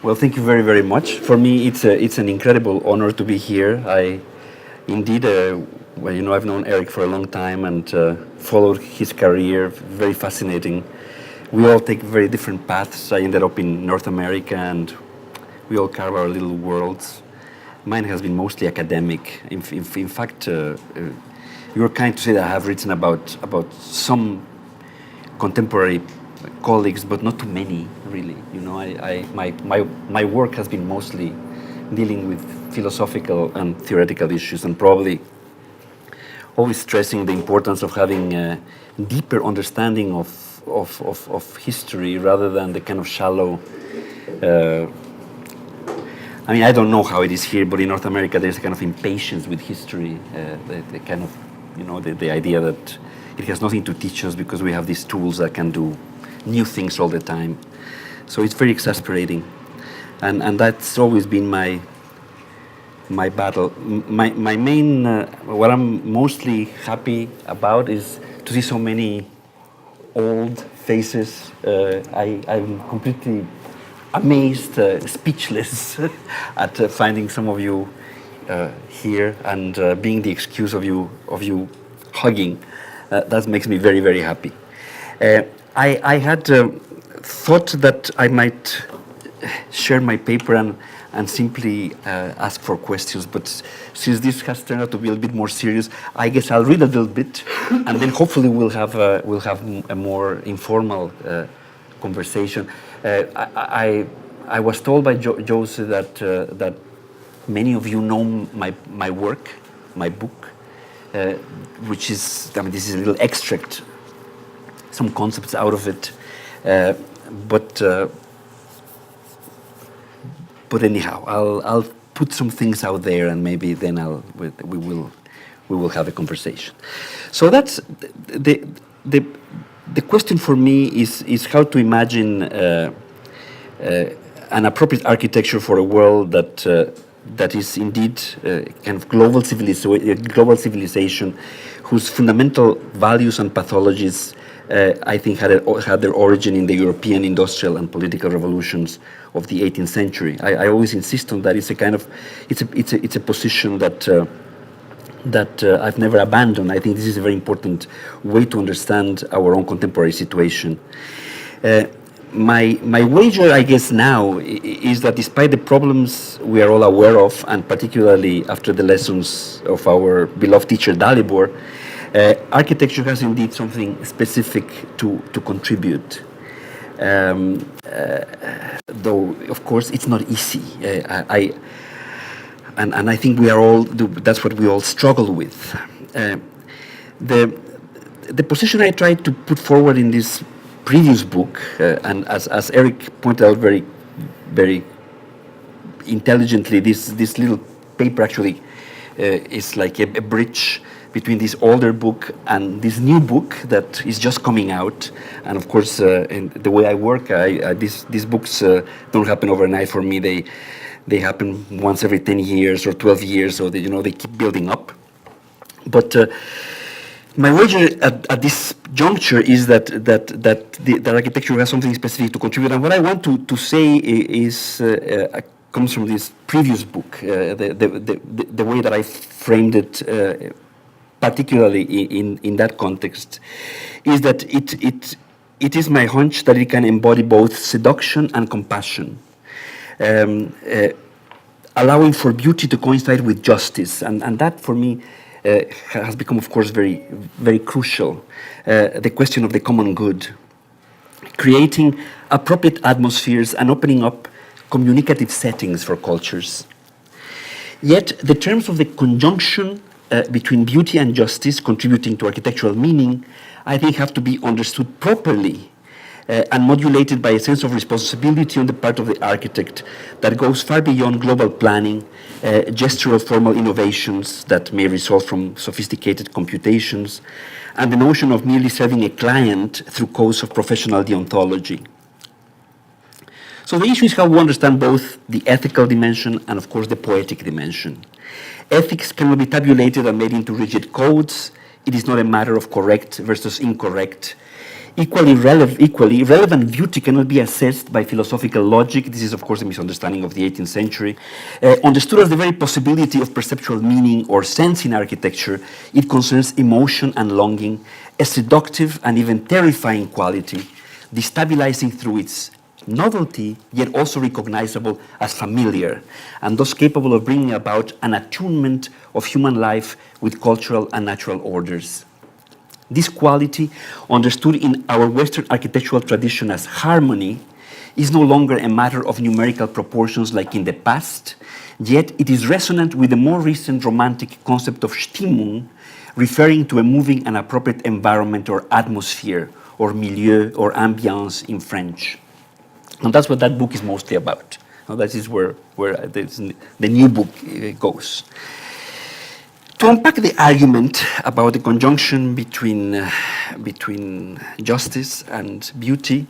Well, thank you very, very much. For me, it's an incredible honor to be here. I indeed, well, I've known Eric for a long time and followed his career. Very fascinating. We all take very different paths. I ended up in North America, and we all carve our little worlds. Mine has been mostly academic. In fact, you were kind to say that I have written about some contemporary colleagues, but not too many, really. My work has been mostly dealing with philosophical and theoretical issues, and probably always stressing the importance of having a deeper understanding of history rather than the kind of shallow. I don't know how it is here, but in North America there's a kind of impatience with history, the kind of, the idea that it has nothing to teach us because we have these tools that can do new things all the time. So it's very exasperating, and that's always been my battle. My main, what I'm mostly happy about is to see so many old faces. I'm completely amazed, speechless at finding some of you here and being the excuse of you hugging. That makes me very, very happy. I had thought that I might share my paper and simply ask for questions, but since this has turned out to be a little bit more serious, I guess I'll read a little bit, and then hopefully we'll have a more informal conversation. I was told by Jose that many of you know my work, my book, which is, this is a little extract, some concepts out of it, but anyhow, I'll put some things out there, and maybe then we will have a conversation. So that's the question for me is how to imagine an appropriate architecture for a world that is indeed kind of global civilization, whose fundamental values and pathologies I think had their origin in the European industrial and political revolutions of the 18th century. I always insist on that. It's a kind of it's a position that I've never abandoned. I think this is a very important way to understand our own contemporary situation. My wager, I guess, now is that despite the problems we are all aware of, and particularly after the lessons of our beloved teacher Dalibor, architecture has indeed something specific to contribute. Though, of course, it's not easy. And I think we are all, that's what we all struggle with. The position I tried to put forward in this previous book, and as Eric pointed out very, very intelligently, this little paper actually is like a bridge between this older book and this new book that is just coming out. And of course, in the way I work, these books don't happen overnight for me. They happen once every 10 years or 12 years, so they keep building up. But my wager at this juncture is that architecture has something specific to contribute. And what I want to say is comes from this previous book. The way that I framed it, particularly in that context, is that it is my hunch that it can embody both seduction and compassion. Allowing for beauty to coincide with justice, and that for me has become, of course, very, very crucial. The question of the common good, creating appropriate atmospheres and opening up communicative settings for cultures. Yet the terms of the conjunction between beauty and justice contributing to architectural meaning, I think, have to be understood properly and modulated by a sense of responsibility on the part of the architect that goes far beyond global planning, gestural formal innovations that may result from sophisticated computations, and the notion of merely serving a client through codes of professional deontology. So the issue is how we understand both the ethical dimension and, of course, the poetic dimension. Ethics cannot be tabulated and made into rigid codes. It is not a matter of correct versus incorrect. Equally, relevant beauty cannot be assessed by philosophical logic. This is, of course, a misunderstanding of the 18th century. Understood as the very possibility of perceptual meaning or sense in architecture, it concerns emotion and longing, a seductive and even terrifying quality, destabilizing through its novelty, yet also recognizable as familiar, and thus capable of bringing about an attunement of human life with cultural and natural orders. This quality, understood in our Western architectural tradition as harmony, is no longer a matter of numerical proportions like in the past, yet it is resonant with the more recent romantic concept of Stimmung, referring to a moving and appropriate environment or atmosphere, or milieu, or ambiance in French. And that's what that book is mostly about. Now, that is where the new book goes. To unpack the argument about the conjunction between justice and beauty,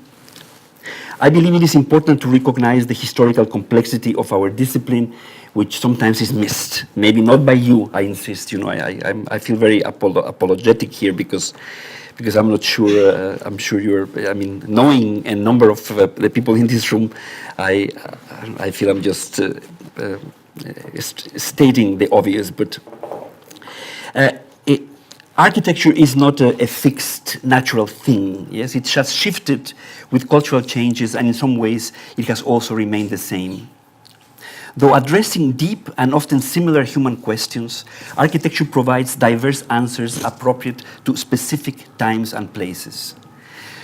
I believe it is important to recognize the historical complexity of our discipline, which sometimes is missed. Maybe not by you, I insist. I feel very apologetic here because I'm not sure. I'm sure you're. I mean, knowing a number of the people in this room, I feel I'm just stating the obvious, but. Architecture is not a fixed natural thing. Yes, it has shifted with cultural changes, and in some ways it has also remained the same. Though addressing deep and often similar human questions, architecture provides diverse answers appropriate to specific times and places.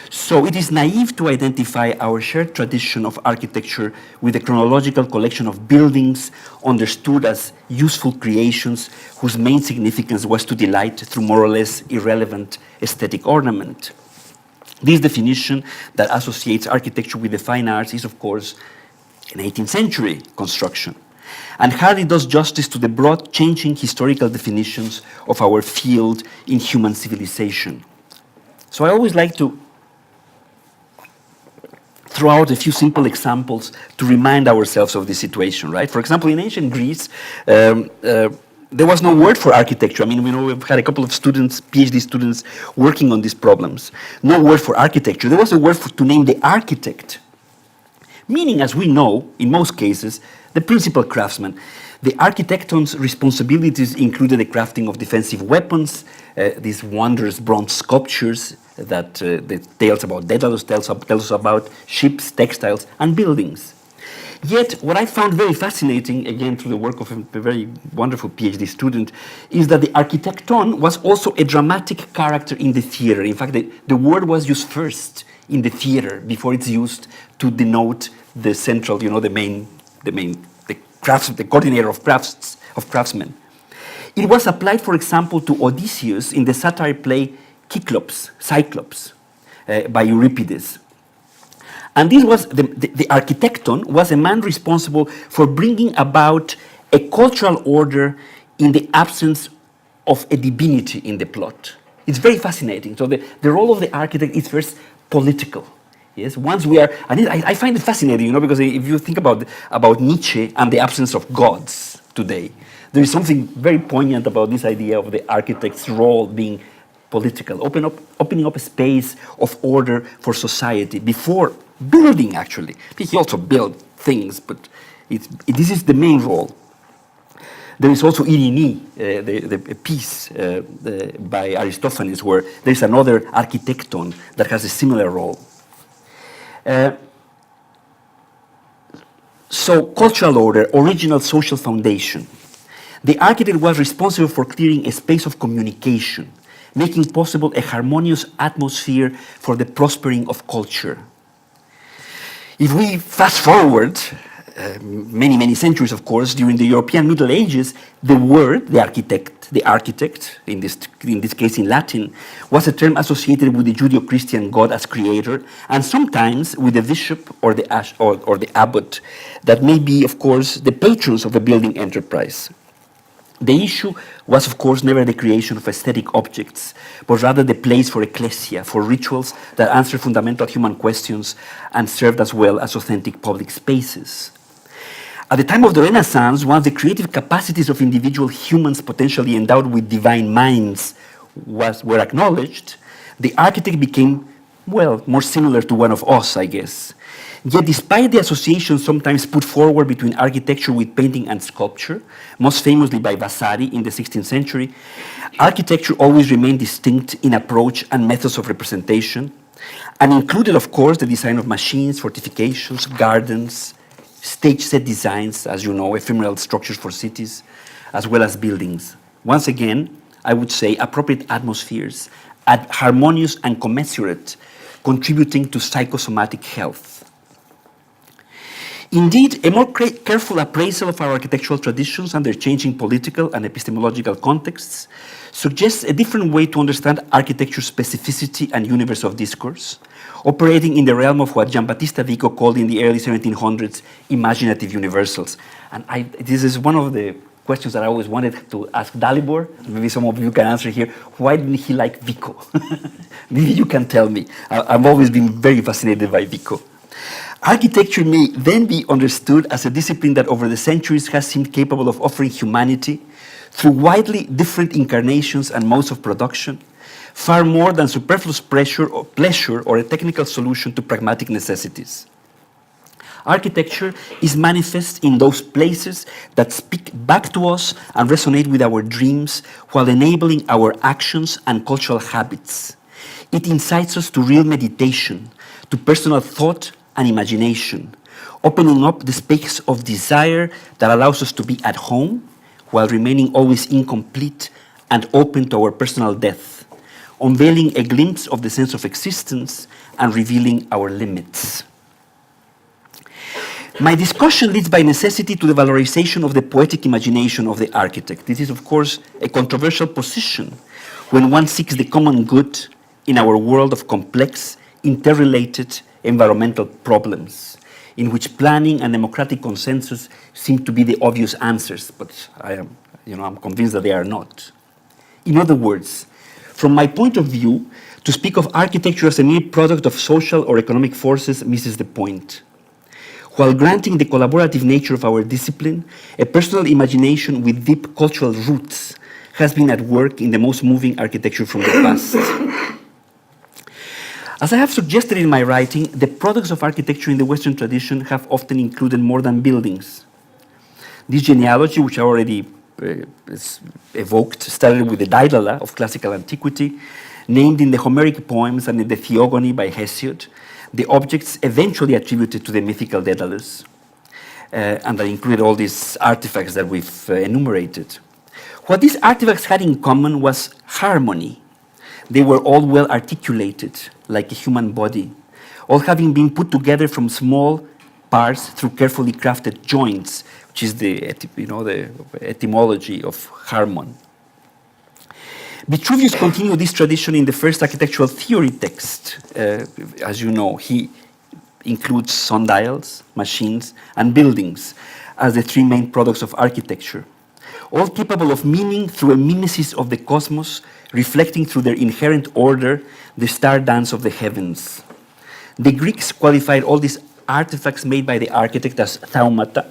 So it is naive to identify our shared tradition of architecture with a chronological collection of buildings understood as useful creations whose main significance was to delight through more or less irrelevant aesthetic ornament. This definition that associates architecture with the fine arts is, of course, an 18th century construction, and hardly does justice to the broad changing historical definitions of our field in human civilization. So I always like to throw out a few simple examples to remind ourselves of this situation, right? For example, in ancient Greece, there was no word for architecture. I mean, we've had a couple of students, PhD students, working on these problems. No word for architecture. There was a word to name the architect, meaning, as we know, in most cases, the principal craftsman. The architecton's responsibilities included the crafting of defensive weapons, these wondrous bronze sculptures that the tales about Daedalus tells us about, ships, textiles, and buildings. Yet, what I found very fascinating, again through the work of a very wonderful PhD student, is that the architecton was also a dramatic character in the theater. In fact, the word was used first in the theater before it's used to denote the central, the coordinator of craftsmen. It was applied, for example, to Odysseus in the satire play Cyclops, by Euripides. And this was the architecton was a man responsible for bringing about a cultural order in the absence of a divinity in the plot. It's very fascinating. So the role of the architect is first political. Yes, once we are, and I find it fascinating, because if you think about Nietzsche and the absence of gods today, there is something very poignant about this idea of the architect's role being political, opening up a space of order for society before building, actually. He also built things, but this is the main role. There is also Irini, the piece by Aristophanes, where there is another architecton that has a similar role. So, cultural order, original social foundation. The architect was responsible for clearing a space of communication, making possible a harmonious atmosphere for the prospering of culture. If we fast forward many, many centuries, of course, during the European Middle Ages, the word, the architect, in this case in Latin, was a term associated with the Judeo-Christian God as creator, and sometimes with the bishop or the abbot, that may be, of course, the patrons of a building enterprise. The issue was, of course, never the creation of aesthetic objects, but rather the place for ecclesia, for rituals that answer fundamental human questions and served as well as authentic public spaces. At the time of the Renaissance, once the creative capacities of individual humans potentially endowed with divine minds were acknowledged, the architect became well, more similar to one of us, I guess. Yet despite the association sometimes put forward between architecture with painting and sculpture, most famously by Vasari in the 16th century, architecture always remained distinct in approach and methods of representation, and included, of course, the design of machines, fortifications, gardens, stage set designs, as you know, ephemeral structures for cities, as well as buildings. Once again, I would say appropriate atmospheres, harmonious and commensurate, contributing to psychosomatic health. Indeed, a more careful appraisal of our architectural traditions and their changing political and epistemological contexts suggests a different way to understand architecture's specificity and universe of discourse, operating in the realm of what Giambattista Vico called in the early 1700s imaginative universals. And this is one of the questions that I always wanted to ask Dalibor. Maybe some of you can answer here. Why didn't he like Vico? Maybe you can tell me. I've always been very fascinated by Vico. Architecture may then be understood as a discipline that over the centuries has seemed capable of offering humanity, through widely different incarnations and modes of production, far more than superfluous pleasure or a technical solution to pragmatic necessities. Architecture is manifest in those places that speak back to us and resonate with our dreams while enabling our actions and cultural habits. It incites us to real meditation, to personal thought and imagination, opening up the space of desire that allows us to be at home while remaining always incomplete and open to our personal depth, unveiling a glimpse of the sense of existence and revealing our limits. My discussion leads by necessity to the valorization of the poetic imagination of the architect. This is, of course, a controversial position when one seeks the common good in our world of complex, interrelated environmental problems, in which planning and democratic consensus seem to be the obvious answers, but I'm convinced that they are not. In other words, from my point of view, to speak of architecture as a mere product of social or economic forces misses the point. While granting the collaborative nature of our discipline, a personal imagination with deep cultural roots has been at work in the most moving architecture from the past. As I have suggested in my writing, the products of architecture in the Western tradition have often included more than buildings. This genealogy, which I already evoked, started with the Daedala of classical antiquity, named in the Homeric poems and in the Theogony by Hesiod, the objects eventually attributed to the mythical Daedalus, and that included all these artifacts that we've enumerated. What these artifacts had in common was harmony. They were all well articulated, like a human body, all having been put together from small parts through carefully crafted joints, which is the etymology of harmon. Vitruvius continued this tradition in the first architectural theory text. As you know, he includes sundials, machines, and buildings as the three main products of architecture, all capable of meaning through a mimesis of the cosmos, reflecting through their inherent order the star dance of the heavens. The Greeks qualified all these artifacts made by the architect as thaumata,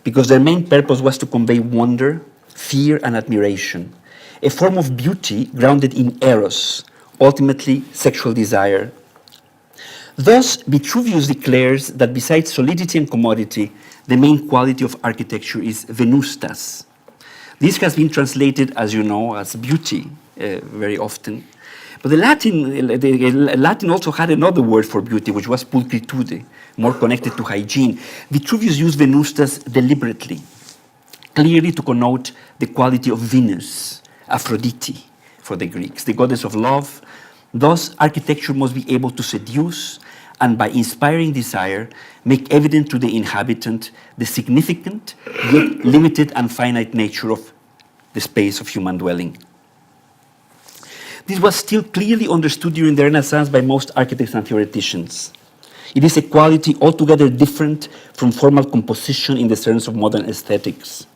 because their main purpose was to convey wonder, fear, and admiration, a form of beauty grounded in eros, ultimately sexual desire. Thus, Vitruvius declares that besides solidity and commodity, the main quality of architecture is venustas. This has been translated, as you know, as beauty very often. But the Latin also had another word for beauty, which was pulchritude, more connected to hygiene. Vitruvius used venustas deliberately, clearly to connote the quality of Venus, Aphrodite for the Greeks, the goddess of love. Thus, architecture must be able to seduce and, by inspiring desire, make evident to the inhabitant the significant yet limited and finite nature of the space of human dwelling. This was still clearly understood during the Renaissance by most architects and theoreticians. It is a quality altogether different from formal composition in the sense of modern aesthetics.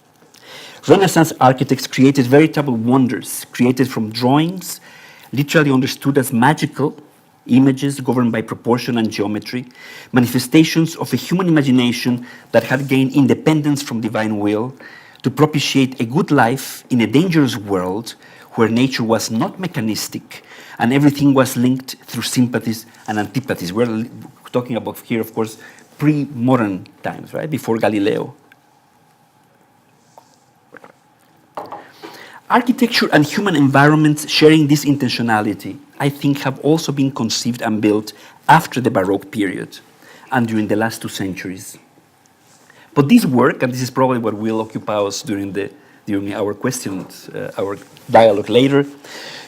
Renaissance architects created veritable wonders, created from drawings, literally understood as magical images governed by proportion and geometry, manifestations of a human imagination that had gained independence from divine will to propitiate a good life in a dangerous world where nature was not mechanistic and everything was linked through sympathies and antipathies. We're talking about here, of course, pre-modern times, right, before Galileo. Architecture and human environments sharing this intentionality, I think, have also been conceived and built after the Baroque period and during the last 2 centuries. But this work, and this is probably what will occupy us during our questions, our dialogue later,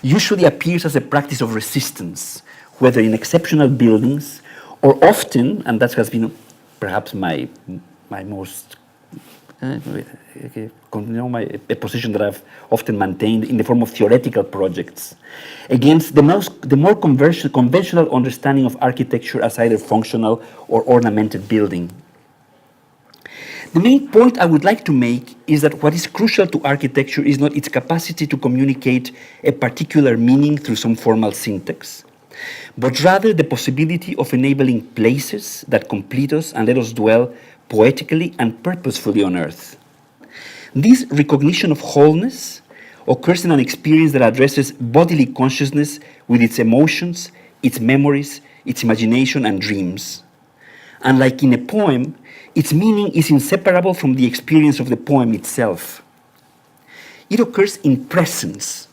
usually appears as a practice of resistance, whether in exceptional buildings or often, and that has been perhaps my most a position that I've often maintained in the form of theoretical projects, against the more conventional understanding of architecture as either functional or ornamented building. The main point I would like to make is that what is crucial to architecture is not its capacity to communicate a particular meaning through some formal syntax, but rather the possibility of enabling places that complete us and let us dwell poetically and purposefully on earth. This recognition of wholeness occurs in an experience that addresses bodily consciousness with its emotions, its memories, its imagination and dreams. And like in a poem, its meaning is inseparable from the experience of the poem itself. It occurs in presence,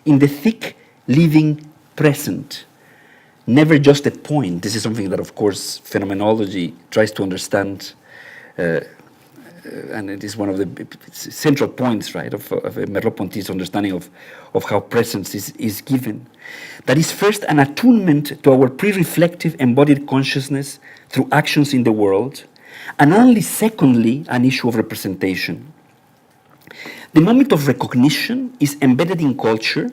in the thick, living present, never just a point. This is something that, of course, phenomenology tries to understand, and it is one of the central points, right, of Merleau-Ponty's understanding of how presence is given. That is first an attunement to our pre-reflective embodied consciousness through actions in the world, and only secondly, an issue of representation. The moment of recognition is embedded in culture.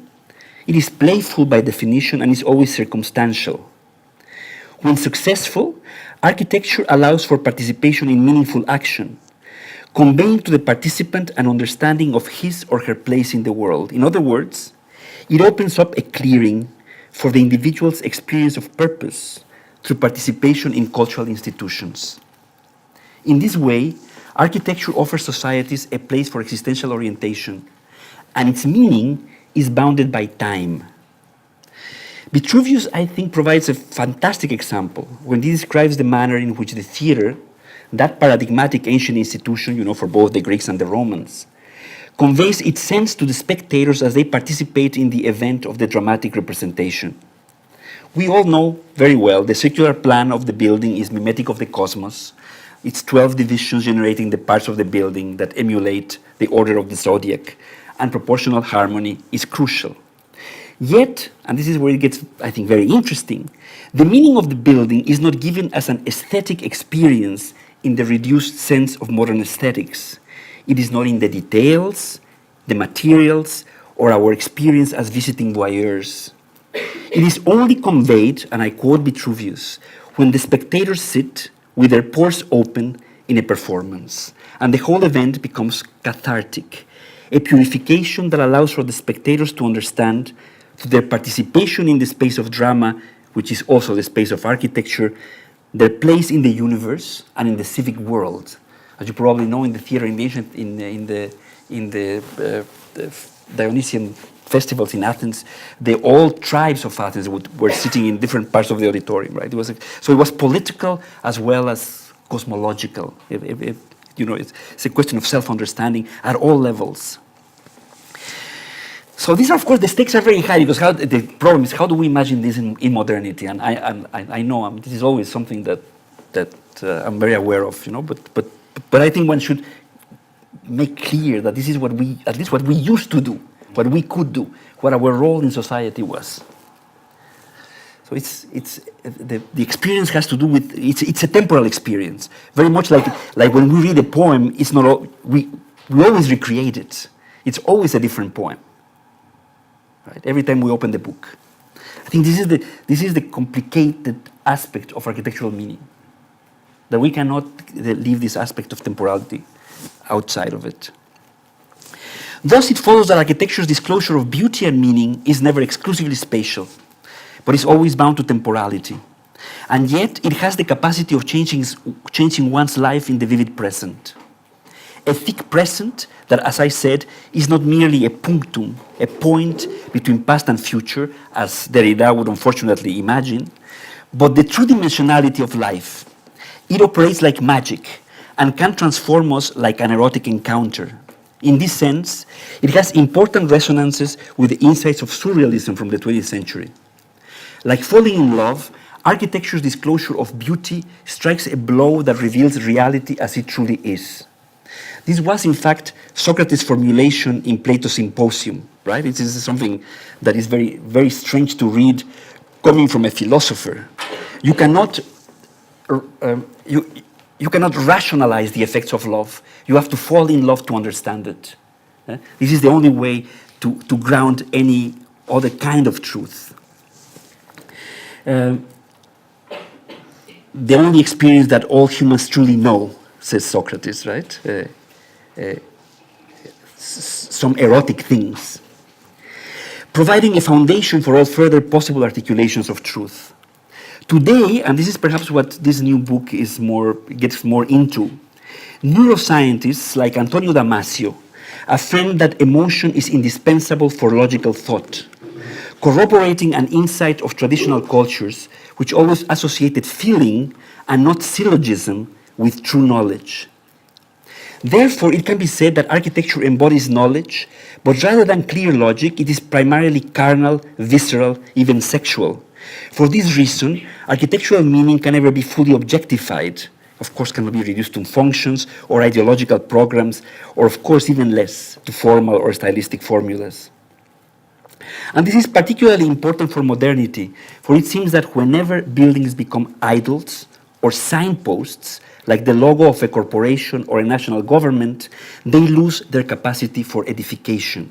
It is playful by definition and is always circumstantial. When successful, architecture allows for participation in meaningful action, conveying to the participant an understanding of his or her place in the world. In other words, it opens up a clearing for the individual's experience of purpose through participation in cultural institutions. In this way, architecture offers societies a place for existential orientation, and its meaning is bounded by time. Vitruvius, I think, provides a fantastic example when he describes the manner in which the theater, that paradigmatic ancient institution, for both the Greeks and the Romans, conveys its sense to the spectators as they participate in the event of the dramatic representation. We all know very well the circular plan of the building is mimetic of the cosmos, its 12 divisions generating the parts of the building that emulate the order of the zodiac, and proportional harmony is crucial. Yet, and this is where it gets, I think, very interesting, the meaning of the building is not given as an aesthetic experience in the reduced sense of modern aesthetics. It is not in the details, the materials, or our experience as visiting voyeurs. It is only conveyed, and I quote Vitruvius, when the spectators sit with their pores open in a performance, and the whole event becomes cathartic, a purification that allows for the spectators to understand, through their participation in the space of drama, which is also the space of architecture, their place in the universe and in the civic world. As you probably know, in the theater in the Dionysian festivals in Athens, all tribes of Athens were sitting in different parts of the auditorium, right? So it was political as well as cosmological. It's a question of self-understanding at all levels. So these are, of course, the stakes are very high because the problem is how do we imagine this in modernity? And I know this is always something that I'm very aware of, but I think one should make clear that this is what we used to do, what we could do, what our role in society was. So the experience has to do with it's a temporal experience, very much like when we read a poem. It's not we always recreate it. It's always a different poem. Right? Every time we open the book, I think this is the complicated aspect of architectural meaning, that we cannot leave this aspect of temporality outside of it. Thus, it follows that architecture's disclosure of beauty and meaning is never exclusively spatial, but is always bound to temporality. And yet, it has the capacity of changing one's life in the vivid present. a thick present that, as I said, is not merely a punctum, a point between past and future, as Derrida would unfortunately imagine, but the true dimensionality of life. It operates like magic and can transform us like an erotic encounter. In this sense, it has important resonances with the insights of surrealism from the 20th century. Like falling in love, architecture's disclosure of beauty strikes a blow that reveals reality as it truly is. This was, in fact, Socrates' formulation in Plato's Symposium, right? This is something that is very, very strange to read coming from a philosopher. You cannot you cannot rationalize the effects of love. You have to fall in love to understand it. This is the only way to ground any other kind of truth. The only experience that all humans truly know, says Socrates, right? Some erotic things. Providing a foundation for all further possible articulations of truth. Today, and this is perhaps what this new book gets more into, neuroscientists like Antonio Damasio affirm that emotion is indispensable for logical thought, corroborating an insight of traditional cultures which always associated feeling and not syllogism with true knowledge. Therefore, it can be said that architecture embodies knowledge, but rather than clear logic, it is primarily carnal, visceral, even sexual. For this reason, architectural meaning can never be fully objectified. Of course, cannot be reduced to functions or ideological programs, or of course even less, to formal or stylistic formulas. And this is particularly important for modernity, for it seems that whenever buildings become idols or signposts, like the logo of a corporation or a national government, they lose their capacity for edification.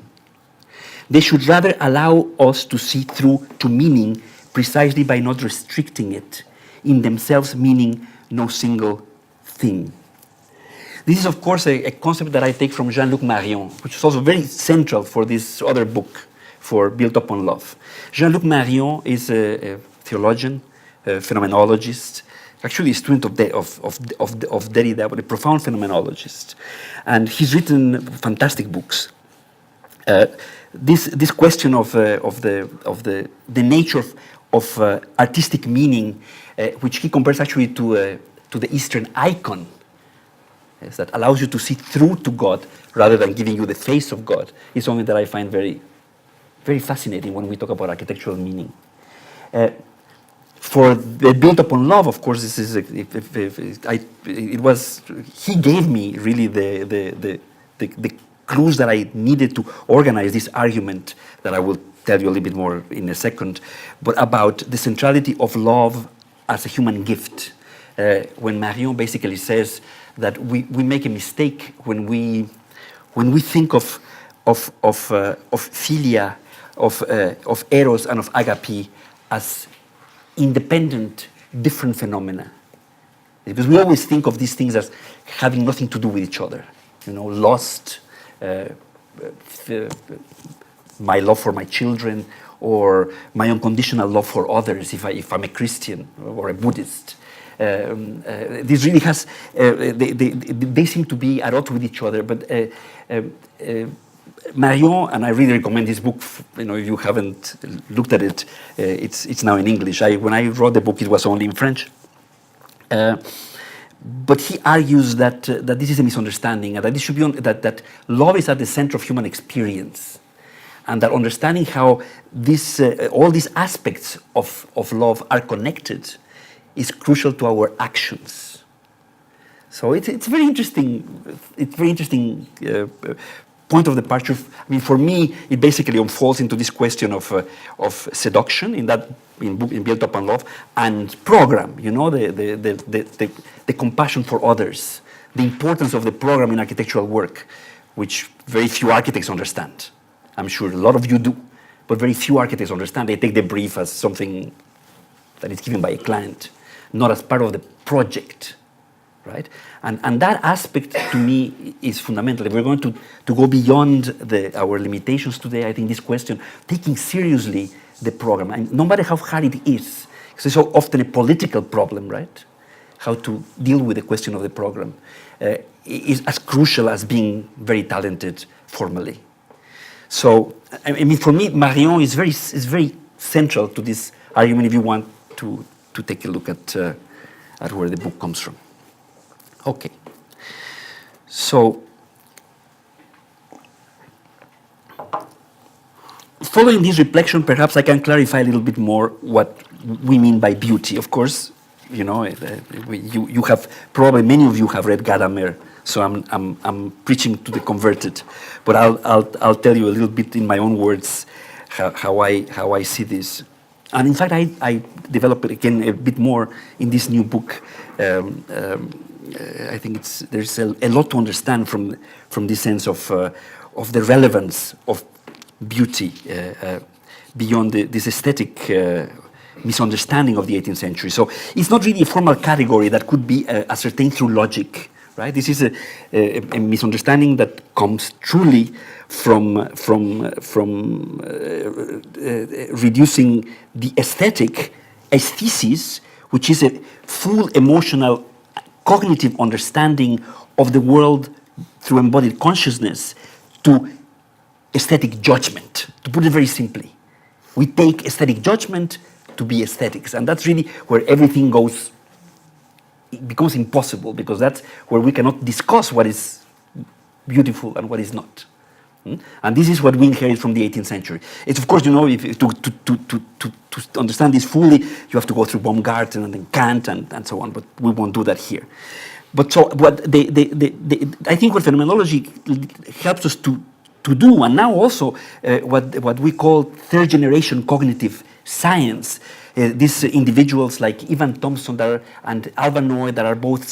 They should rather allow us to see through to meaning precisely by not restricting it, in themselves meaning no single thing. This is, of course, a concept that I take from Jean-Luc Marion, which is also very central for this other book, for Built Upon Love. Jean-Luc Marion is a theologian, a phenomenologist, actually a student of Derrida, but a profound phenomenologist. And he's written fantastic books. This question of the nature of artistic meaning, which he compares actually to the Eastern icon, yes, that allows you to see through to God rather than giving you the face of God, is something that I find very, very fascinating when we talk about architectural meaning. For the Built Upon Love, of course, this is he gave me really the clues that I needed to organize this argument that I will tell you a little bit more in a second, but about the centrality of love as a human gift. When Marion basically says that we make a mistake when we think of philia, of eros and of agape as independent, different phenomena. Because we always think of these things as having nothing to do with each other. You know, lust, my love for my children, or my unconditional love for others if I'm a Christian or a Buddhist. This really has, they seem to be at odds with each other, but Marion, and I really recommend this book, you know, if you haven't looked at it, it's now in English. When I wrote the book, it was only in French. But he argues that this is a misunderstanding, and that this should be that love is at the center of human experience, and that understanding how this all these aspects of love are connected is crucial to our actions. So it's very interesting. It's very interesting point of departure. I mean, for me, it basically unfolds into this question of seduction in Built Upon Love, and program. You know, the compassion for others, the importance of the program in architectural work, which very few architects understand. I'm sure a lot of you do, but very few architects understand. They take the brief as something that is given by a client, not as part of the project, right? And that aspect to me is fundamental. If we're going to go beyond our limitations today, I think this question, taking seriously the program, and no matter how hard it is, because it's so often a political problem, right? how to deal with the question of the program, is as crucial as being very talented formally. So, I mean, for me, Marion is very central to this argument if you want to take a look at where the book comes from. Okay. So, following this reflection, perhaps I can clarify a little bit more what we mean by beauty. Of course, you know, you have, probably many of you have read Gadamer, so I'm preaching to the converted, but I'll tell you a little bit in my own words how I see this. And in fact, I develop it again a bit more in this new book. I think there's a lot to understand from this sense of the relevance of beauty beyond this aesthetic misunderstanding of the 18th century. So it's not really a formal category that could be ascertained through logic, right? This is a misunderstanding that comes truly from reducing the aesthetic aesthesis, which is a full emotional cognitive understanding of the world through embodied consciousness, to aesthetic judgment, to put it very simply. We take aesthetic judgment to be aesthetics, and that's really where everything goes, it becomes impossible, because that's where we cannot discuss what is beautiful and what is not. And this is what we inherit from the 18th century. It's, of course, you know, to understand this fully, you have to go through Baumgarten and then Kant and so on, but we won't do that here. But so what I think what phenomenology helps us to do, and now also what we call third generation cognitive science, these individuals like Ivan Thompson and Alban Noy, that are both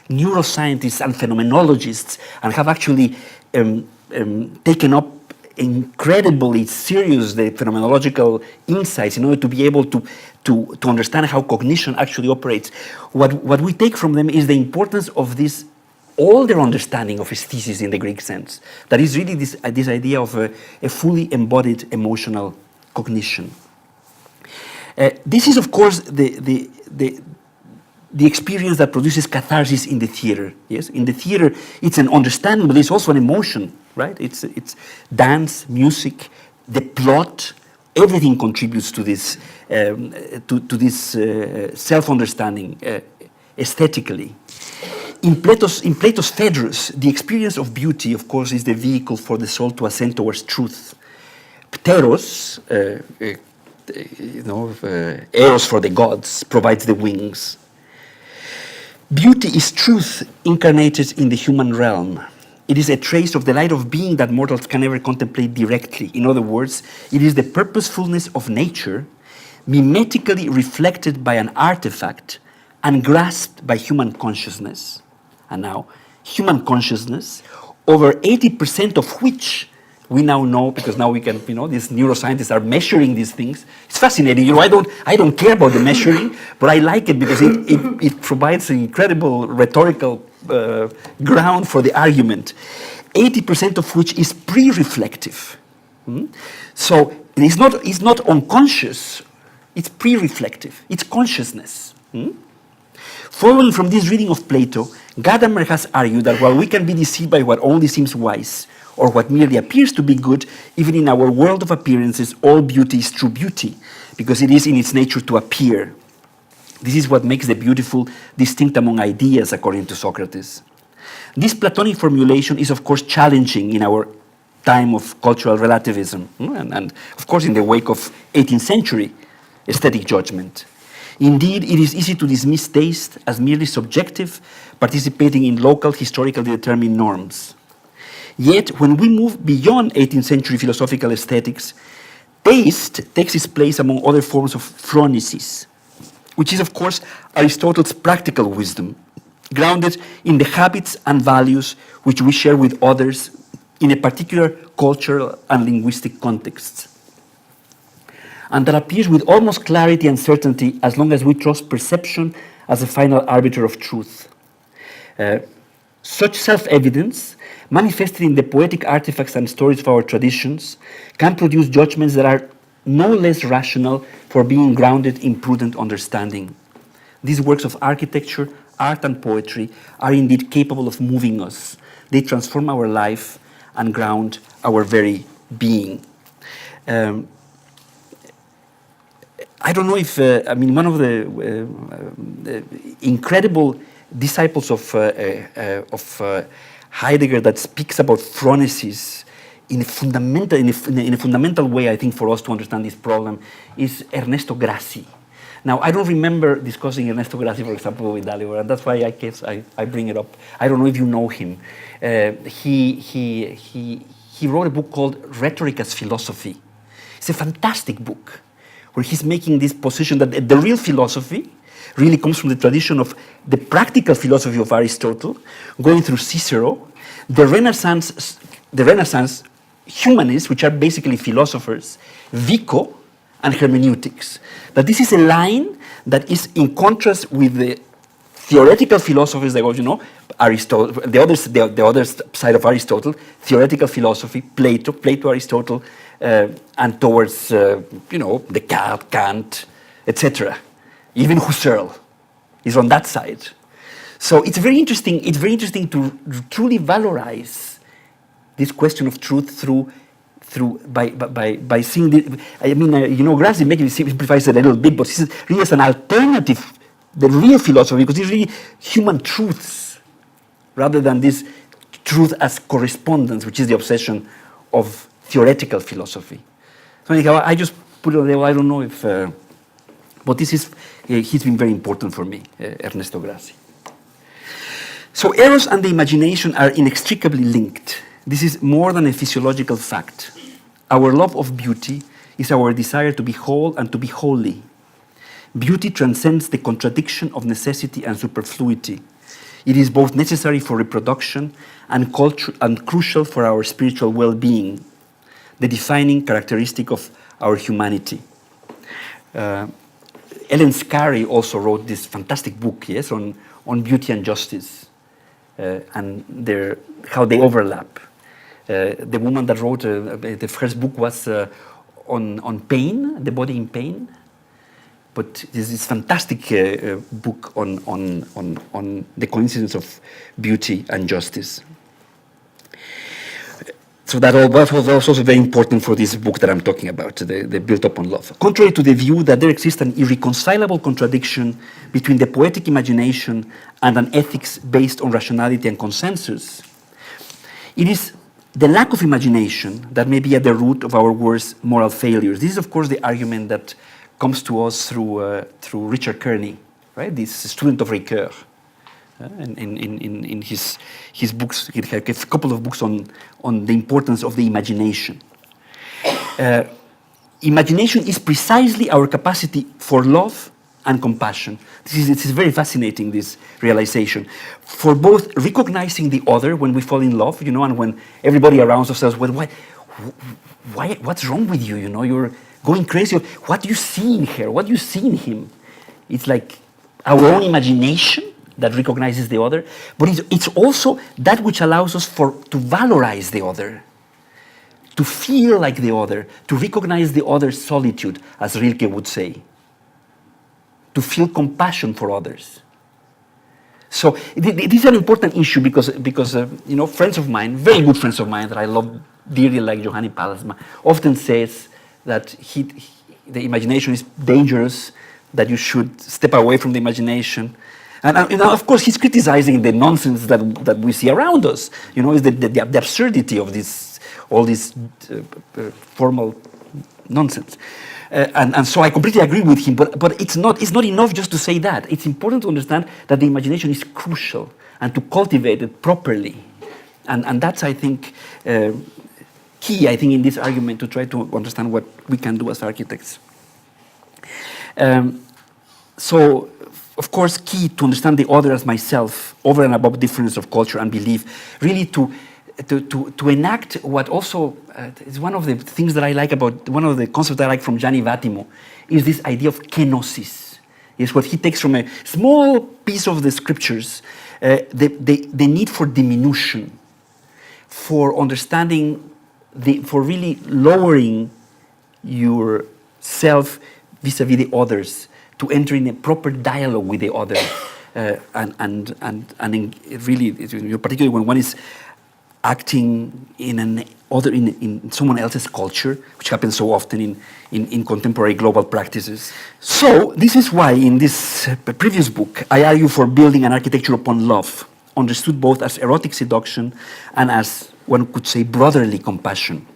neuroscientists and phenomenologists, and have actually taken up incredibly serious the phenomenological insights in order to be able to understand how cognition actually operates. What we take from them is the importance of this older understanding of aesthesis in the Greek sense. That is really this idea of a fully embodied emotional cognition. This is, of course, the experience that produces catharsis in the theater. Yes, in the theater, it's an understanding, but it's also an emotion, right? It's dance, music, the plot. Everything contributes to this self-understanding aesthetically. In Plato's Phaedrus, the experience of beauty, of course, is the vehicle for the soul to ascend towards truth. Pteros, Eros for the gods, provides the wings. Beauty is truth incarnated in the human realm. It is a trace of the light of being that mortals can never contemplate directly. In other words, it is the purposefulness of nature, mimetically reflected by an artifact and grasped by human consciousness. And now, human consciousness, over 80% of which we now know, because now we can, these neuroscientists are measuring these things. It's fascinating. I don't care about the measuring, but I like it because it provides an incredible rhetorical ground for the argument. 80% of which is pre-reflective. So it's not unconscious. It's pre-reflective. It's consciousness. Following from this reading of Plato, Gadamer has argued that while we can be deceived by what only seems wise, or what merely appears to be good, even in our world of appearances, all beauty is true beauty, because it is in its nature to appear. This is what makes the beautiful distinct among ideas, according to Socrates. This Platonic formulation is, of course, challenging in our time of cultural relativism, and of course, in the wake of 18th century aesthetic judgment. Indeed, it is easy to dismiss taste as merely subjective, participating in local, historically determined norms. Yet, when we move beyond 18th century philosophical aesthetics, taste takes its place among other forms of phronesis, which is, of course, Aristotle's practical wisdom, grounded in the habits and values which we share with others in a particular cultural and linguistic context, and that appears with almost clarity and certainty as long as we trust perception as a final arbiter of truth. Such self-evidence, manifested in the poetic artifacts and stories of our traditions, can produce judgments that are no less rational for being grounded in prudent understanding. These works of architecture, art and poetry are indeed capable of moving us. They transform our life and ground our very being. I don't know if, one of the incredible disciples of Heidegger that speaks about phronesis in a fundamental way, I think, for us to understand this problem is Ernesto Grassi. Now, I don't remember discussing Ernesto Grassi, for example, with Dalibor, and that's why I guess I bring it up. I don't know if you know him. He wrote a book called Rhetoric as Philosophy. It's a fantastic book where he's making this position that the real philosophy really comes from the tradition of the practical philosophy of Aristotle, going through Cicero, the Renaissance humanists, which are basically philosophers, Vico, and hermeneutics. That this is a line that is in contrast with the theoretical philosophers that go, Aristotle, the other side of Aristotle, theoretical philosophy, Plato, Aristotle, and towards, Descartes, Kant, etc. Even Husserl is on that side. So it's very interesting. It's very interesting to truly valorize this question of truth by seeing the. Grassi maybe simplifies it a little bit, but this is really as an alternative, the real philosophy, because it's really human truths rather than this truth as correspondence, which is the obsession of theoretical philosophy. So anyhow, I just put it on there. I don't know if, but this is, he's been very important for me, Ernesto Grassi. So eros and the imagination are inextricably linked. This is more than a physiological fact. Our love of beauty is our desire to be whole and to be holy. Beauty transcends the contradiction of necessity and superfluity. It is both necessary for reproduction and crucial for our spiritual well-being, the defining characteristic of our humanity. Ellen Scarry also wrote this fantastic book, yes, on beauty and justice, and how they overlap. The woman that wrote the first book was on pain, the body in pain, but there's this fantastic book on the coincidence of beauty and justice. So that was also very important for this book that I'm talking about, the Built Upon Love. Contrary to the view that there exists an irreconcilable contradiction between the poetic imagination and an ethics based on rationality and consensus, it is the lack of imagination that may be at the root of our worst moral failures. This is, of course, the argument that comes to us through Richard Kearney, right? This student of Ricoeur. In his books, he has a couple of books on the importance of the imagination. Imagination is precisely our capacity for love and compassion. This is very fascinating, this realization. For both recognizing the other when we fall in love, and when everybody around us says, well, what's wrong with you? You're going crazy. What do you see in her? What do you see in him? It's like our own imagination that recognizes the other, but it's also that which allows us to valorize the other, to feel like the other, to recognize the other's solitude, as Rilke would say, to feel compassion for others. So this is an important issue because friends of mine, very good friends of mine that I love dearly, like Johanni Palsma, often says that the imagination is dangerous, that you should step away from the imagination. And of course, he's criticizing the nonsense that we see around us. Is the absurdity of all this formal nonsense. And so I completely agree with him. But it's not enough just to say that. It's important to understand that the imagination is crucial and to cultivate it properly. And that's, I think, key. I think in this argument to try to understand what we can do as architects. So. Of course, key to understand the other as myself, over and above difference of culture and belief, really to enact what also is one of the things that I like about, one of the concepts I like from Gianni Vattimo, is this idea of kenosis. Is what he takes from a small piece of the scriptures, the need for diminution, for understanding, for really lowering yourself vis-a-vis the others, to enter in a proper dialogue with the other, really, particularly when one is acting in someone else's culture, which happens so often in contemporary global practices. So this is why in this previous book I argue for building an architecture upon love, understood both as erotic seduction and as, one could say, brotherly compassion.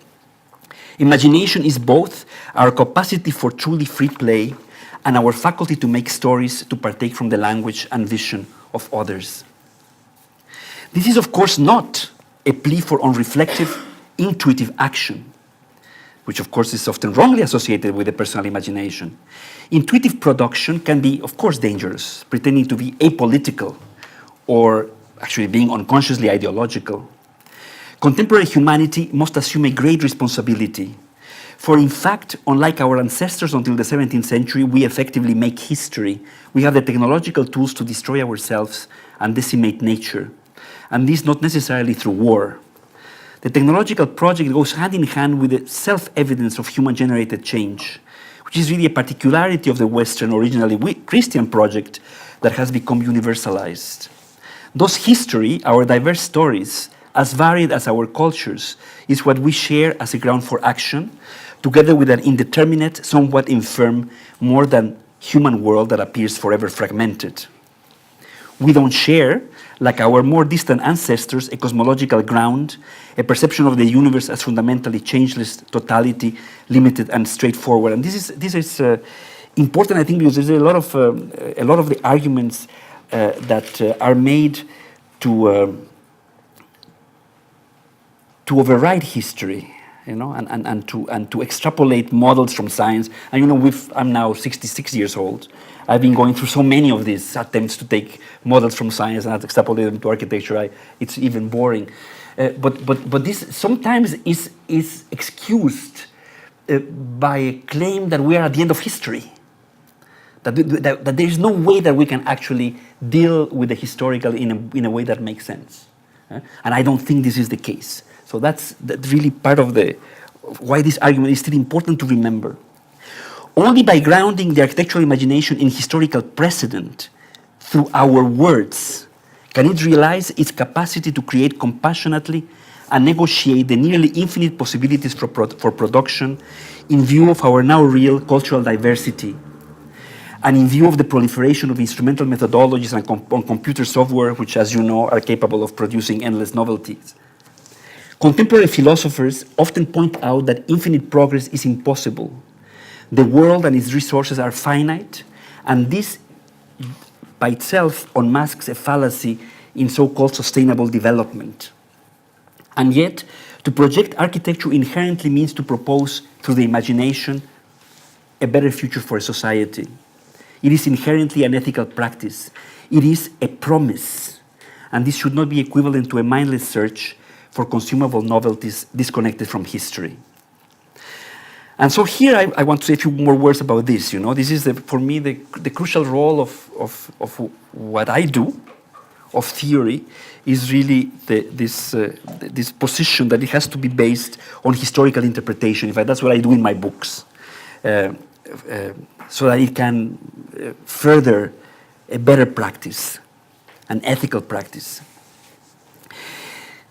Imagination is both our capacity for truly free play and our faculty to make stories, to partake from the language and vision of others. This is, of course, not a plea for unreflective, intuitive action, which, of course, is often wrongly associated with the personal imagination. Intuitive production can be, of course, dangerous, pretending to be apolitical or actually being unconsciously ideological. Contemporary humanity must assume a great responsibility, for in fact, unlike our ancestors until the 17th century, we effectively make history. We have the technological tools to destroy ourselves and decimate nature, and this not necessarily through war. The technological project goes hand in hand with the self-evidence of human-generated change, which is really a particularity of the Western, originally Christian project that has become universalized. Thus, history, our diverse stories, as varied as our cultures, is what we share as a ground for action, together with an indeterminate, somewhat infirm, more than human world that appears forever fragmented. We don't share, like our more distant ancestors, a cosmological ground, a perception of the universe as fundamentally changeless, totality, limited and straightforward. And this is important, I think, because there's a lot of the arguments that are made to override history, and to extrapolate models from science. And I'm now 66 years old. I've been going through so many of these attempts to take models from science and extrapolate them to architecture. It's even boring. But this sometimes is excused by a claim that we are at the end of history. That there is no way that we can actually deal with the historical in a way that makes sense. And I don't think this is the case. So that's really part of why this argument is still important to remember. Only by grounding the architectural imagination in historical precedent through our words can it realize its capacity to create compassionately and negotiate the nearly infinite possibilities for production in view of our now real cultural diversity and in view of the proliferation of instrumental methodologies and on computer software, which, as you know, are capable of producing endless novelties. Contemporary philosophers often point out that infinite progress is impossible. The world and its resources are finite, and this by itself unmasks a fallacy in so-called sustainable development. And yet, to project architecture inherently means to propose, through the imagination, a better future for a society. It is inherently an ethical practice. It is a promise, and this should not be equivalent to a mindless search for consumable novelties disconnected from history. And so here I want to say a few more words about this. This is, for me, the crucial role of what I do, of theory, is really this position that it has to be based on historical interpretation. In fact, that's what I do in my books, so that it can further a better practice, an ethical practice.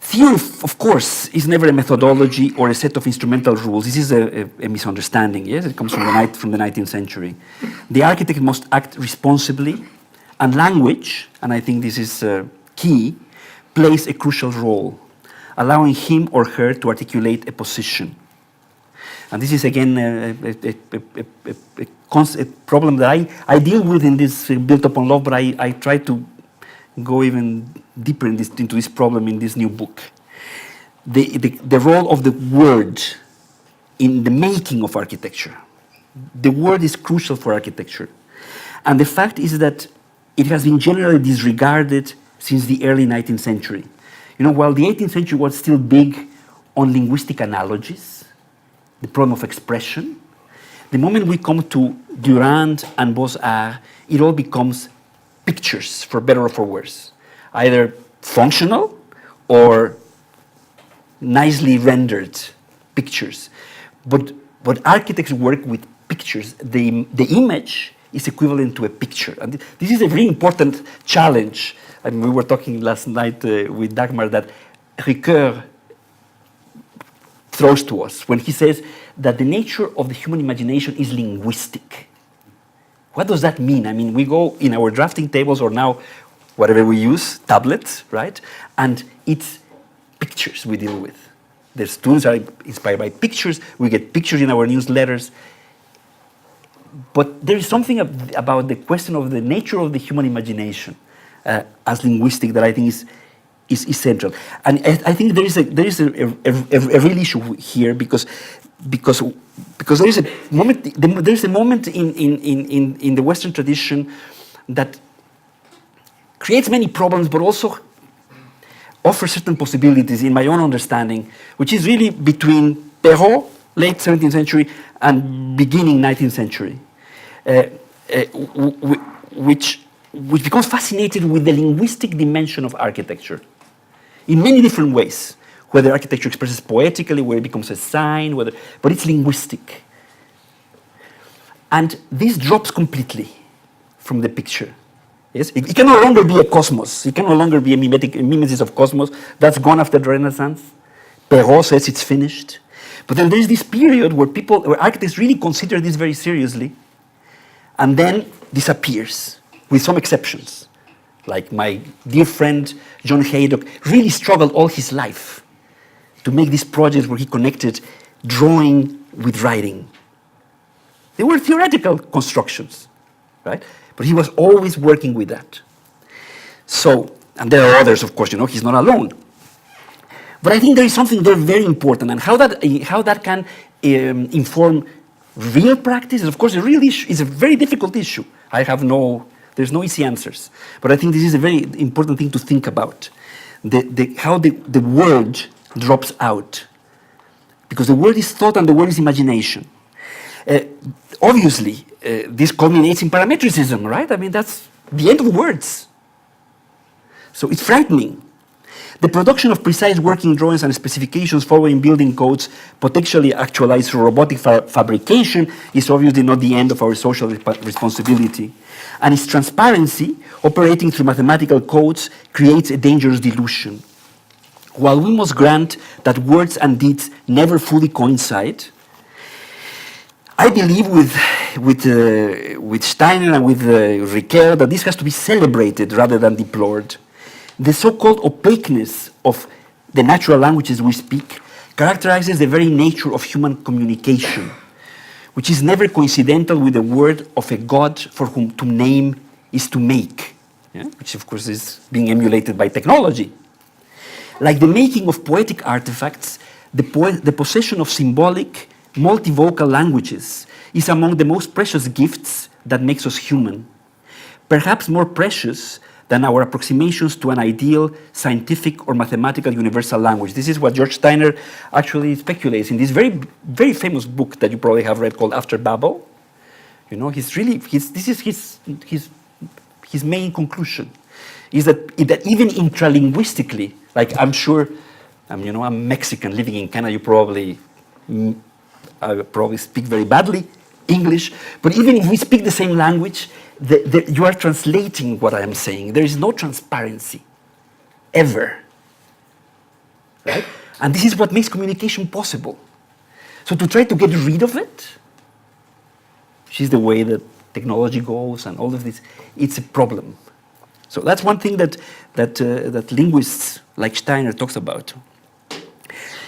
Theory, of course, is never a methodology or a set of instrumental rules. This is a misunderstanding, yes? It comes from the 19th century. The architect must act responsibly, and language, and I think this is key, plays a crucial role, allowing him or her to articulate a position. And this is, again, a problem that I deal with in this Built Upon Love, but I try to go even deeper into this problem in this new book. The role of the word in the making of architecture. The word is crucial for architecture. And the fact is that it has been generally disregarded since the early 19th century. While the 18th century was still big on linguistic analogies, the problem of expression, the moment we come to Durand and Beaux-Arts, it all becomes pictures, for better or for worse, either functional or nicely rendered pictures. But architects work with pictures. The image is equivalent to a picture. And this is a very important challenge. And we were talking last night with Dagmar that Ricoeur throws to us when he says that the nature of the human imagination is linguistic. What does that mean? I mean, we go in our drafting tables or now whatever we use, tablets, right? And it's pictures we deal with. The students are inspired by pictures. We get pictures in our newsletters. But there is something about the question of the nature of the human imagination as linguistic that I think is central. And I think there is a real issue here because there is a moment in the Western tradition that creates many problems, but also offers certain possibilities in my own understanding, which is really between Perrault, late 17th century, and beginning 19th century, which becomes fascinated with the linguistic dimension of architecture in many different ways, whether architecture expresses poetically, where it becomes a sign, but it's linguistic. And this drops completely from the picture. Yes? It can no longer be a cosmos. It can no longer be a mimesis of cosmos. That's gone after the Renaissance. Perrault says it's finished. But then there's this period where architects really consider this very seriously, and then disappears, with some exceptions. Like my dear friend John Haydock really struggled all his life to make these projects where he connected drawing with writing. They were theoretical constructions, right? But he was always working with that. So, and there are others, of course, he's not alone. But I think there is something there very important, and how that can inform real practice is, of course, a real issue. It's a very difficult issue. There's no easy answers. But I think this is a very important thing to think about. How the word drops out. Because the word is thought and the word is imagination. Obviously, this culminates in parametricism, right? I mean, that's the end of words. So it's frightening. The production of precise working drawings and specifications following building codes, potentially actualized through robotic fabrication, is obviously not the end of our social responsibility. And its transparency, operating through mathematical codes, creates a dangerous delusion. While we must grant that words and deeds never fully coincide, I believe with Steiner and with Ricoeur that this has to be celebrated rather than deplored. The so-called opaqueness of the natural languages we speak characterizes the very nature of human communication, which is never coincidental with the word of a God for whom to name is to make, which of course is being emulated by technology. Like the making of poetic artifacts, the possession of symbolic, multivocal languages is among the most precious gifts that makes us human, perhaps more precious than our approximations to an ideal scientific or mathematical universal language. This is what George Steiner actually speculates in this very, very famous book that you probably have read called After Babel. This is his main conclusion, is that even intralinguistically, like I'm sure, I'm Mexican living in Canada, you probably speak very badly English, but even if we speak the same language, you are translating what I am saying. There is no transparency, ever. Right? And this is what makes communication possible. So to try to get rid of it, which is the way that technology goes and all of this, it's a problem. So that's one thing that linguists like Steiner talks about.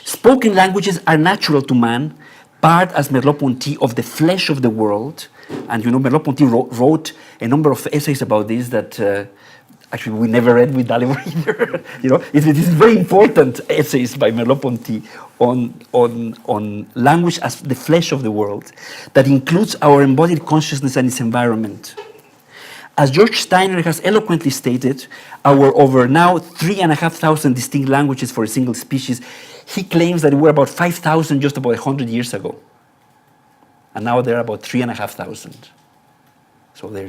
Spoken languages are natural to man, part, as Merleau-Ponty, of the flesh of the world. And Merleau-Ponty wrote a number of essays about this that actually we never read with Dalibor either. It is very important essays by Merleau-Ponty on language as the flesh of the world that includes our embodied consciousness and its environment. As George Steiner has eloquently stated, our over now 3,500 distinct languages for a single species, he claims that there were about 5,000 just about 100 years ago. And now there are about 3,500. So they're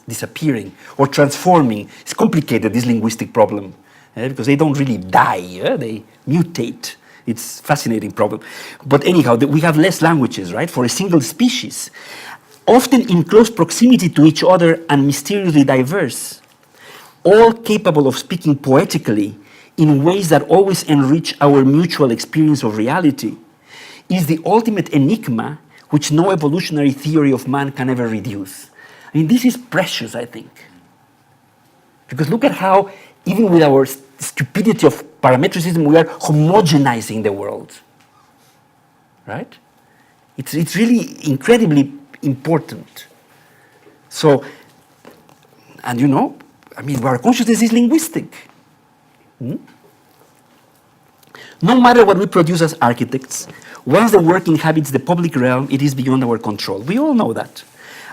disappearing or transforming. It's complicated, this linguistic problem, because they don't really die, they mutate. It's a fascinating problem. But anyhow, we have less languages, right, for a single species. often in close proximity to each other and mysteriously diverse, all capable of speaking poetically in ways that always enrich our mutual experience of reality, is the ultimate enigma which no evolutionary theory of man can ever reduce. I mean, this is precious, I think. Because look at how, even with our stupidity of parametricism, we are homogenizing the world. Right? It's really incredibly important. So, and you know, I mean, our consciousness is linguistic. No matter what we produce as architects, once the work inhabits the public realm, it is beyond our control. We all know that.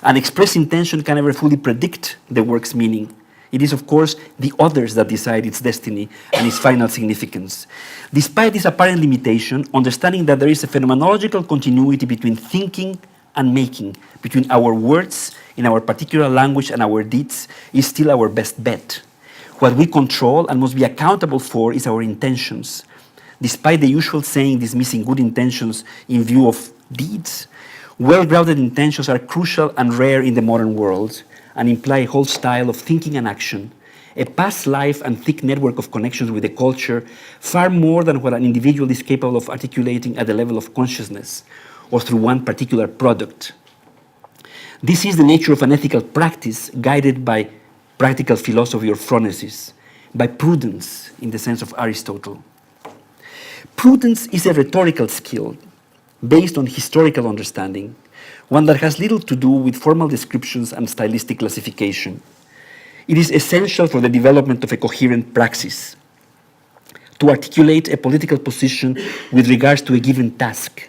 An expressed intention can never fully predict the work's meaning. It is, of course, the others that decide its destiny and its final significance. Despite this apparent limitation, understanding that there is a phenomenological continuity between thinking and making, between our words in our particular language and our deeds, is still our best bet. What we control and must be accountable for is our intentions. Despite the usual saying dismissing good intentions in view of deeds, well-grounded intentions are crucial and rare in the modern world, and imply a whole style of thinking and action, a past life and thick network of connections with the culture, far more than what an individual is capable of articulating at the level of consciousness or through one particular product. This is the nature of an ethical practice guided by practical philosophy or phronesis, by prudence in the sense of Aristotle. Prudence is a rhetorical skill based on historical understanding, one that has little to do with formal descriptions and stylistic classification. It is essential for the development of a coherent praxis, to articulate a political position with regards to a given task.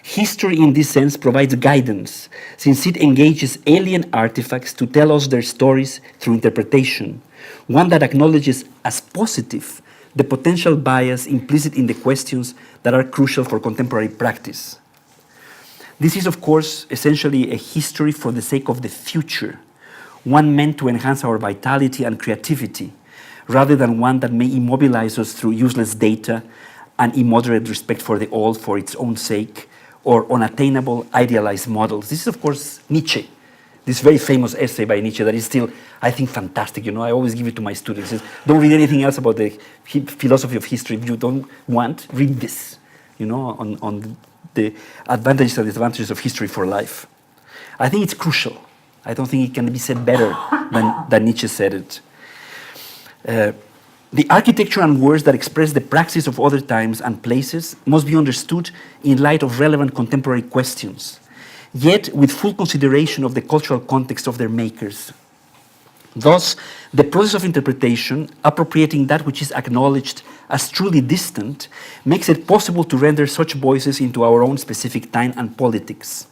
History in this sense provides guidance, since it engages alien artifacts to tell us their stories through interpretation, one that acknowledges as positive the potential bias implicit in the questions that are crucial for contemporary practice. This is, of course, essentially a history for the sake of the future, one meant to enhance our vitality and creativity, rather than one that may immobilize us through useless data and immoderate respect for the all for its own sake, or unattainable idealized models. This is, of course, Nietzsche, this very famous essay by Nietzsche that is still, I think, fantastic. You know, I always give it to my students. It says, don't read anything else about the philosophy of history. If you don't want, read this, you know, on the advantages and disadvantages of history for life. I think it's crucial. I don't think it can be said better than Nietzsche said it. The architecture and words that express the praxis of other times and places must be understood in light of relevant contemporary questions, yet with full consideration of the cultural context of their makers. Thus, the process of interpretation, appropriating that which is acknowledged as truly distant, makes it possible to render such voices into our own specific time and politics,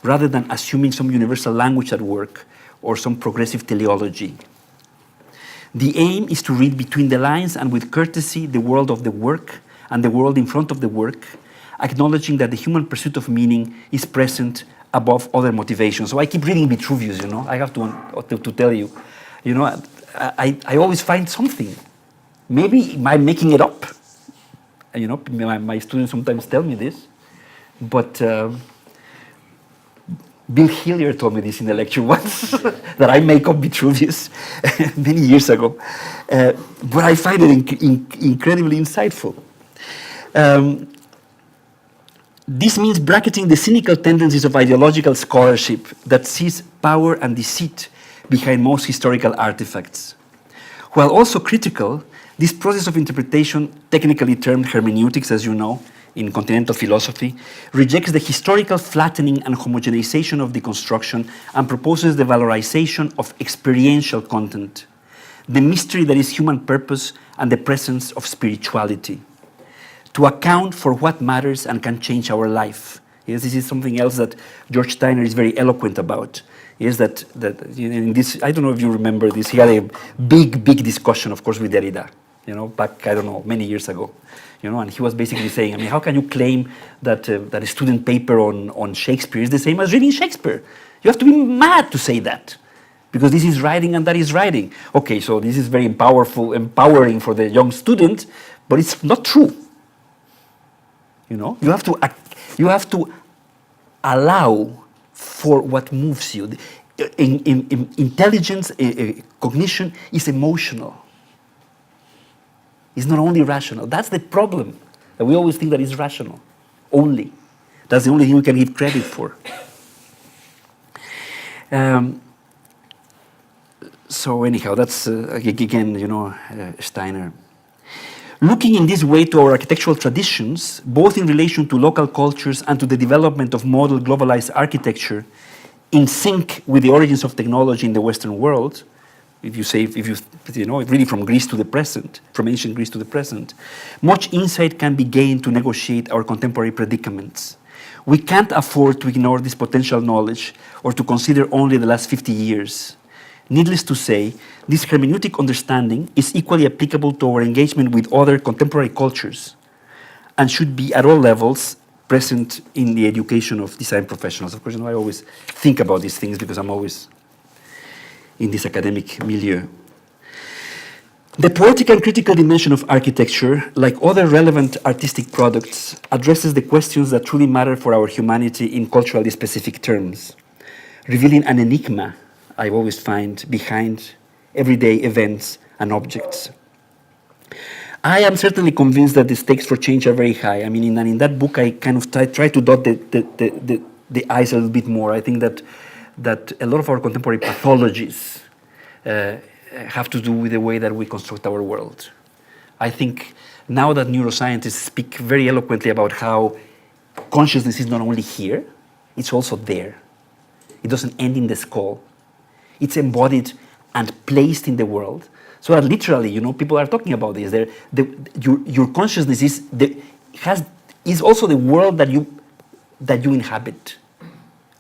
rather than assuming some universal language at work or some progressive teleology. The aim is to read between the lines and with courtesy the world of the work and the world in front of the work, acknowledging that the human pursuit of meaning is present above other motivations. So I keep reading Vitruvius, you know, I have to tell you, you know, I always find something. Maybe I'm making it up. You know, my students sometimes tell me this, but Bill Hillier told me this in a lecture once, that I make up Vitruvius many years ago. But I find it incredibly insightful. This means bracketing the cynical tendencies of ideological scholarship that sees power and deceit behind most historical artifacts. While also critical, this process of interpretation, technically termed hermeneutics, as you know, in continental philosophy, rejects the historical flattening and homogenization of deconstruction and proposes the valorization of experiential content, the mystery that is human purpose and the presence of spirituality, to account for what matters and can change our life. Yes, this is something else that George Steiner is very eloquent about. Is that in this, I don't know if you remember this, he had a big discussion, of course, with Derrida, you know, back, I don't know, many years ago. You know, and he was basically saying, I mean, how can you claim that a student paper on Shakespeare is the same as reading Shakespeare? You have to be mad to say that, because this is writing and that is writing. Okay, so this is very empowering for the young student, but it's not true. You know, you have to allow for what moves you. Intelligence, cognition is emotional. It's not only rational. That's the problem. That we always think that it's rational, only. That's the only thing we can give credit for. So anyhow, that's again, Steiner. Looking in this way to our architectural traditions, both in relation to local cultures and to the development of model globalized architecture, in sync with the origins of technology in the Western world, really from Greece to the present, from ancient Greece to the present, much insight can be gained to negotiate our contemporary predicaments. We can't afford to ignore this potential knowledge or to consider only the last 50 years. Needless to say, this hermeneutic understanding is equally applicable to our engagement with other contemporary cultures and should be at all levels present in the education of design professionals. Of course, I always think about these things because I'm always in this academic milieu. The poetic and critical dimension of architecture, like other relevant artistic products, addresses the questions that truly matter for our humanity in culturally specific terms, revealing an enigma I always find behind everyday events and objects. I am certainly convinced that the stakes for change are very high. I mean, in that book, I kind of try to dot the I's a little bit more. I think that a lot of our contemporary pathologies have to do with the way that we construct our world. I think now that neuroscientists speak very eloquently about how consciousness is not only here, it's also there. It doesn't end in the skull. It's embodied and placed in the world. So that literally, people are talking about this. Your consciousness is also the world that you inhabit,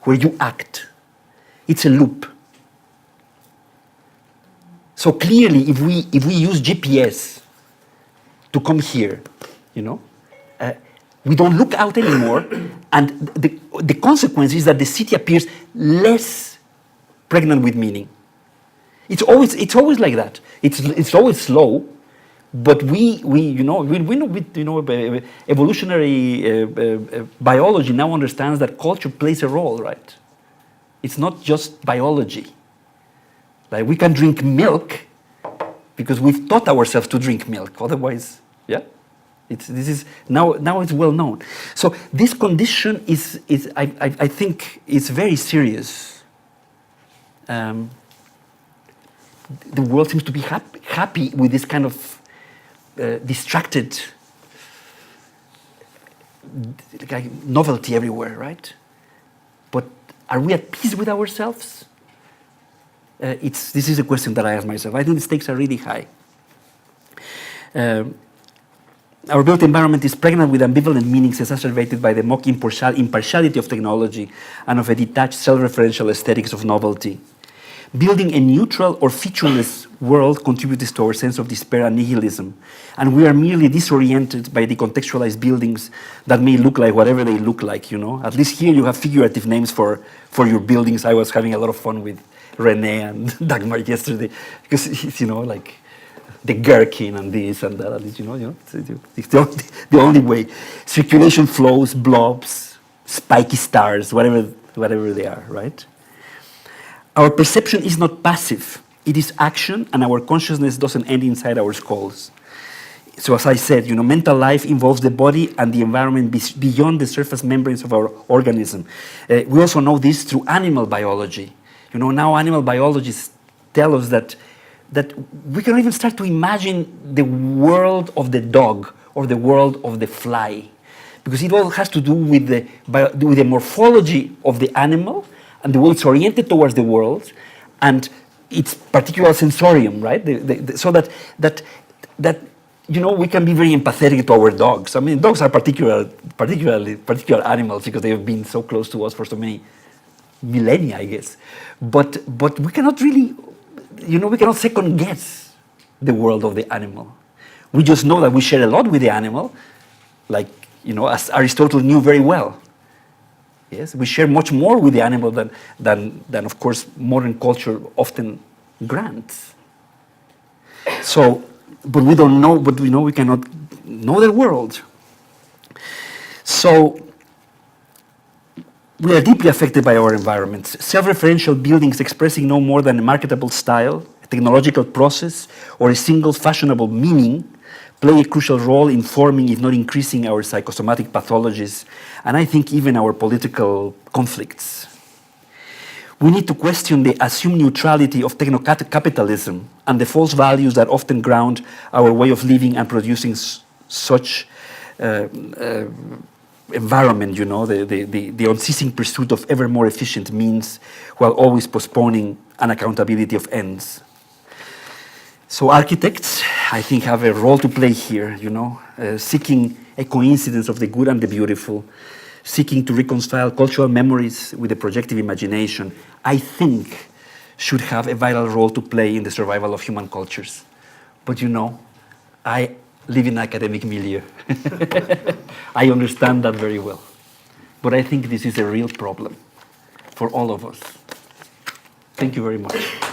where you act. It's a loop. So clearly, if we use GPS to come here, we don't look out anymore, and the consequence is that the city appears less pregnant with meaning. It's always like that. It's always slow, but we know with evolutionary biology now understands that culture plays a role, right? It's not just biology. Like we can drink milk because we've taught ourselves to drink milk. Otherwise, yeah, now it's well known. So this condition is I think it's very serious. The world seems to be happy with this kind of distracted novelty everywhere, right? But are we at peace with ourselves? This is a question that I ask myself. I think the stakes are really high. Our built environment is pregnant with ambivalent meanings exacerbated by the mock impartiality of technology and of a detached self-referential aesthetics of novelty. Building a neutral or featureless world contributes to our sense of despair and nihilism, and we are merely disoriented by the contextualized buildings that may look like whatever they look like, At least here you have figurative names for your buildings. I was having a lot of fun with Renée and Dagmar yesterday, because it's, like the gherkin and this and that, it's the only way. Circulation flows, blobs, spiky stars, whatever they are, right? Our perception is not passive, it is action, and our consciousness doesn't end inside our skulls. So as I said, mental life involves the body and the environment beyond the surface membranes of our organism. We also know this through animal biology. Now animal biologists tell us that we can even start to imagine the world of the dog or the world of the fly, because it all has to do with the morphology of the animal and the way it's oriented towards the world, and its particular sensorium, right? So that we can be very empathetic to our dogs. I mean, dogs are particular animals because they have been so close to us for so many millennia, I guess. But we cannot really, we cannot second guess the world of the animal. We just know that we share a lot with the animal, like, as Aristotle knew very well. Yes, we share much more with the animal than of course, modern culture often grants. So, but we don't know, but we know we cannot know the world. So, We are deeply affected by our environments. Self-referential buildings expressing no more than a marketable style, a technological process, or a single fashionable meaning play a crucial role in forming, if not increasing, our psychosomatic pathologies, and I think even our political conflicts. We need to question the assumed neutrality of techno-capitalism and the false values that often ground our way of living and producing such environment, the unceasing pursuit of ever more efficient means while always postponing an accountability of ends. So architects, I think, have a role to play here, seeking a coincidence of the good and the beautiful, seeking to reconcile cultural memories with the projective imagination, I think should have a vital role to play in the survival of human cultures. But I live in academic milieu. I understand that very well. But I think this is a real problem for all of us. Thank you very much.